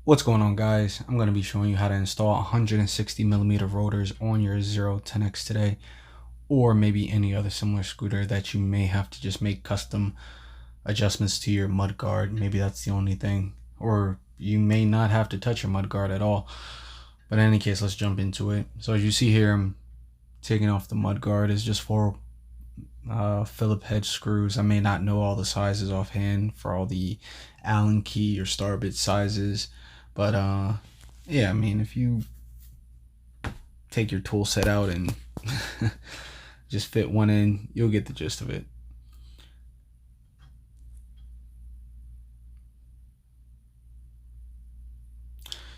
What's going on, guys? I'm going to be showing you how to install 160mm rotors on your 010X today, or maybe any other similar scooter that you may have to just make custom adjustments to your mudguard. Maybe that's the only thing, or you may not have to touch your mudguard at all. But in any case, let's jump into it. So as you see here, I'm taking off the mudguard. It's just for Phillip head screws. I may not know all the sizes offhand for all the Allen key or star bit sizes, but yeah, I mean, if you take your tool set out and just fit one in, you'll get the gist of it.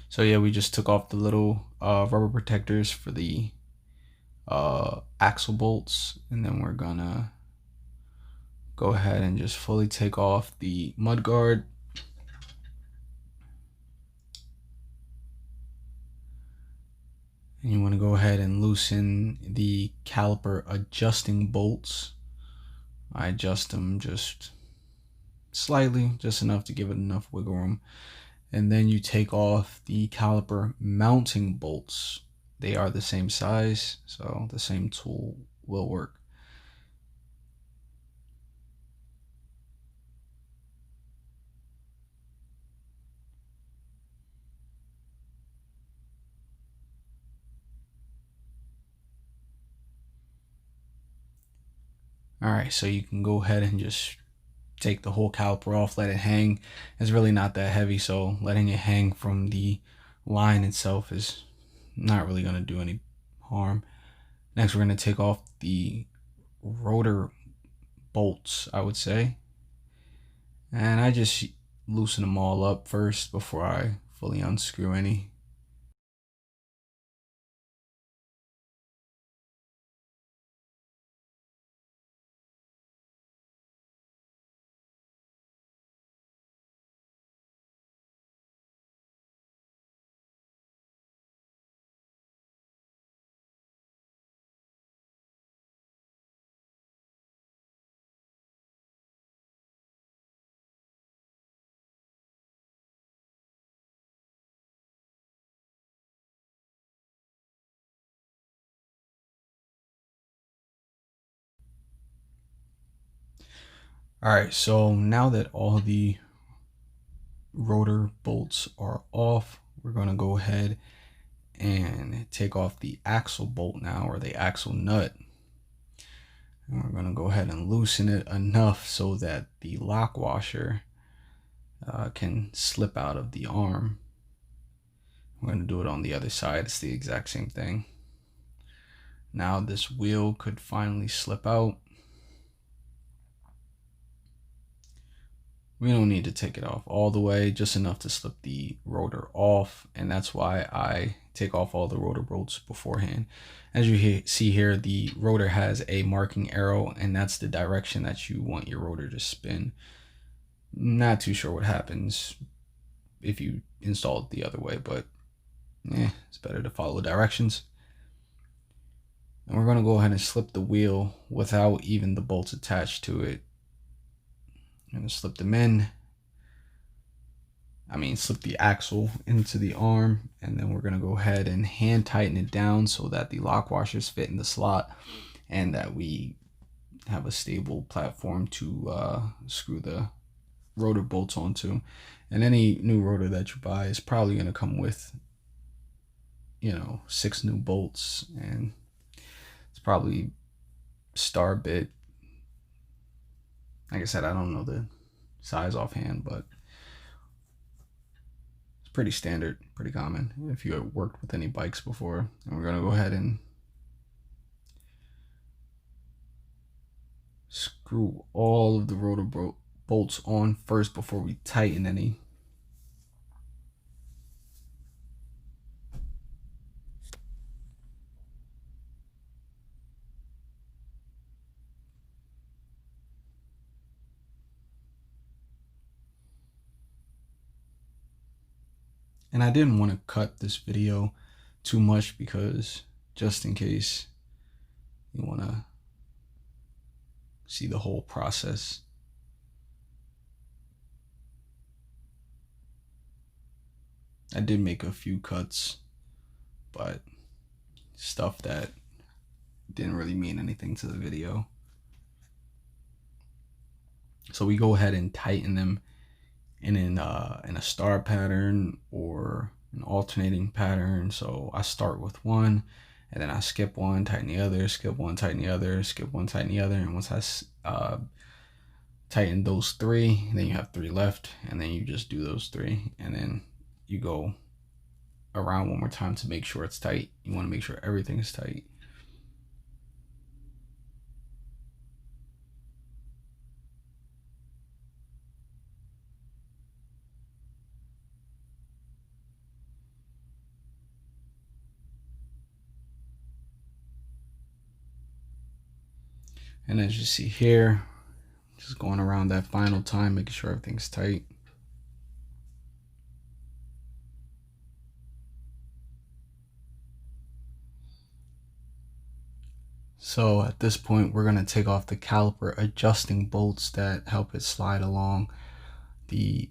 So yeah, we just took off the little rubber protectors for the axle bolts, and then we're gonna go ahead and just fully take off the mudguard. And you want to go ahead and loosen the caliper adjusting bolts. I adjust them just slightly, just enough to give it enough wiggle room. And then you take off the caliper mounting bolts. They are the same size, so the same tool will work. All right, so you can go ahead and just take the whole caliper off, let it hang. It's really not that heavy, so letting it hang from the line itself is not really going to do any harm. Next, we're going to take off the rotor bolts, I would say. And I just loosen them all up first before I fully unscrew any. All right, so now that all the rotor bolts are off, we're going to go ahead and take off the axle bolt now, or the axle nut. And we're going to go ahead and loosen it enough so that the lock washer can slip out of the arm. We're going to do it on the other side. It's the exact same thing. Now this wheel could finally slip out. We don't need to take it off all the way, just enough to slip the rotor off, and that's why I take off all the rotor bolts beforehand. As you see here, the rotor has a marking arrow, and that's the direction that you want your rotor to spin. Not too sure what happens if you install it the other way, but it's better to follow directions. And we're going to go ahead and slip the wheel without even the bolts attached to it. I'm going to slip them in. Slip the axle into the arm, and then we're going to go ahead and hand tighten it down so that the lock washers fit in the slot and that we have a stable platform to screw the rotor bolts onto. And any new rotor that you buy is probably going to come with 6 new bolts, and it's probably star bit. Like I said, I don't know the size offhand, but pretty standard, pretty common if you have worked with any bikes before. And we're going to go ahead and screw all of the rotor bolts on first before we tighten any. And I didn't want to cut this video too much because just in case you want to see the whole process. I did make a few cuts, but stuff that didn't really mean anything to the video. So we go ahead and tighten them in a star pattern or an alternating pattern. So I start with one, and then I skip one, tighten the other, skip one, tighten the other, skip one, tighten the other. And once I tighten those three, then you have three left, and then you just do those three, and then you go around one more time to make sure it's tight. You want to make sure everything is tight. And as you see here, just going around that final time, making sure everything's tight. So at this point, we're going to take off the caliper adjusting bolts that help it slide along the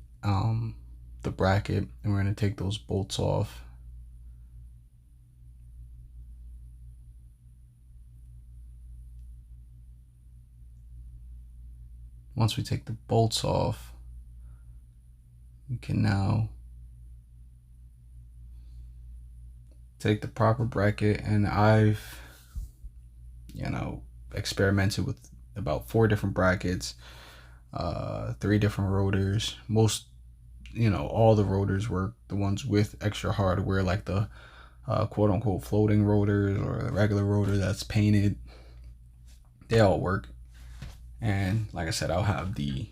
bracket, and we're going to take those bolts off. Once we take the bolts off, we can now take the proper bracket, and I've experimented with about 4 different brackets, 3 different rotors. Most, all the rotors work. The ones with extra hardware, like the quote unquote floating rotors or the regular rotor that's painted, they all work. And like I said, I'll have the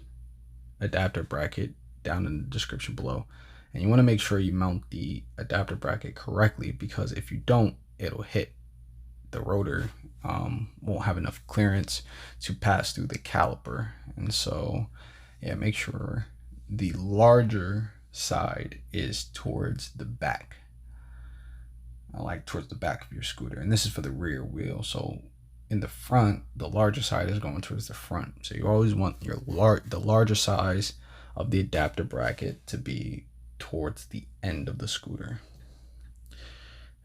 adapter bracket down in the description below. And you want to make sure you mount the adapter bracket correctly, because if you don't, it'll hit the rotor, won't have enough clearance to pass through the caliper. And so yeah, make sure the larger side is towards the back, like towards the back of your scooter. And this is for the rear wheel. So in the front, the larger side is going towards the front. So you always want the larger size of the adapter bracket to be towards the end of the scooter.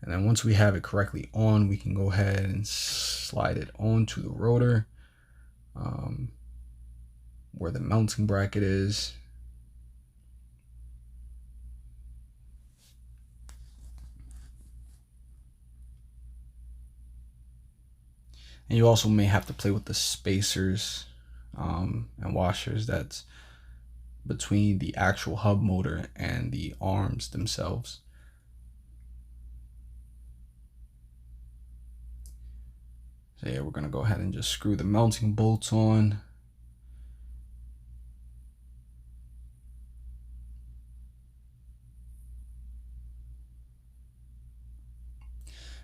And then once we have it correctly on, we can go ahead and slide it onto the rotor, where the mounting bracket is. And you also may have to play with the spacers and washers that's between the actual hub motor and the arms themselves. So yeah, we're going to go ahead and just screw the mounting bolts on.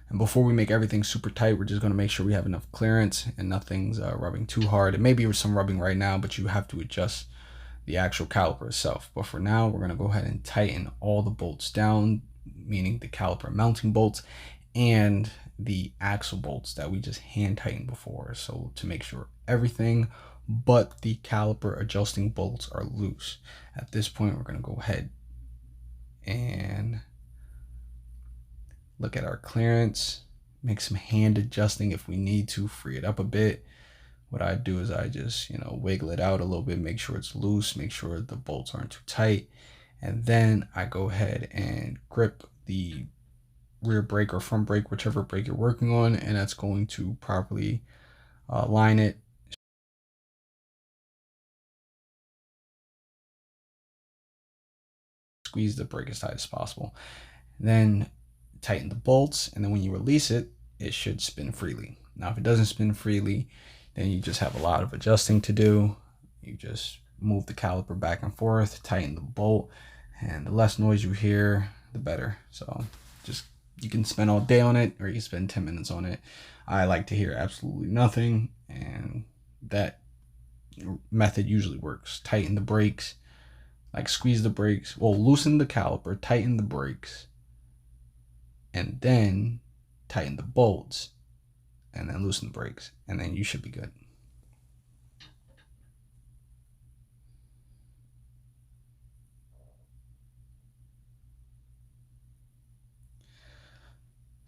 And before we make everything super tight, we're just going to make sure we have enough clearance and nothing's rubbing too hard. It may be some rubbing right now, but you have to adjust the actual caliper itself. But for now, we're going to go ahead and tighten all the bolts down, meaning the caliper mounting bolts and the axle bolts that we just hand tightened before. So to make sure everything but the caliper adjusting bolts are loose. At this point, we're going to go ahead and look at our clearance, make some hand adjusting if we need to, free it up a bit. What I do is I just, wiggle it out a little bit, make sure it's loose, make sure the bolts aren't too tight. And then I go ahead and grip the rear brake or front brake, whichever brake you're working on, and that's going to properly line it. Squeeze the brake as tight as possible. Then tighten the bolts, and then when you release it, it should spin freely. Now, if it doesn't spin freely, then you just have a lot of adjusting to do. You just move the caliper back and forth, tighten the bolt, and the less noise you hear, the better. So just, you can spend all day on it, or you can spend 10 minutes on it. I like to hear absolutely nothing, and that method usually works. Tighten the brakes, like squeeze the brakes, well, loosen the caliper, tighten the brakes, and then tighten the bolts, and then loosen the brakes, and then you should be good.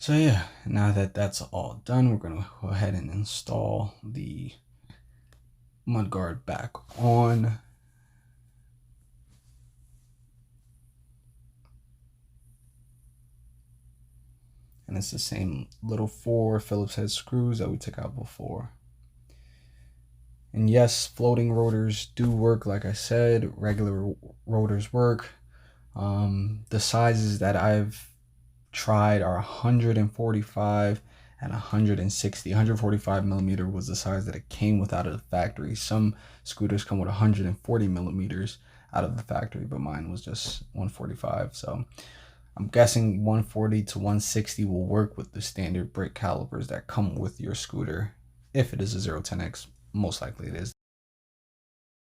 So yeah, now that that's all done, we're gonna go ahead and install the mudguard back on. And it's the same little 4 Phillips head screws that we took out before. And yes, floating rotors do work. Like I said, regular rotors work. The sizes that I've tried are 145 and 160. 145 millimeter was the size that it came with out of the factory. Some scooters come with 140 millimeters out of the factory, but mine was just 145. So I'm guessing 140 to 160 will work with the standard brake calipers that come with your scooter. If it is a 010X, most likely it is.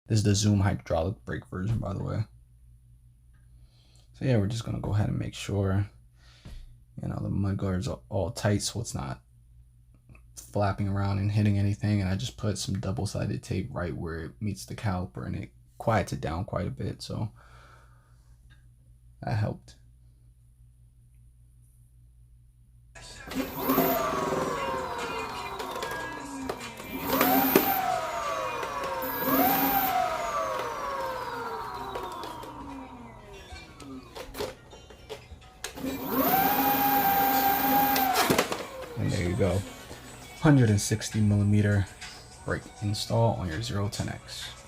This is the Zoom hydraulic brake version, by the way. So yeah, we're just gonna go ahead and make sure, you know, the mud guards are all tight so it's not flapping around and hitting anything. And I just put some double-sided tape right where it meets the caliper, and it quiets it down quite a bit, so that helped. And there you go, 160 millimeter brake install on your 010X.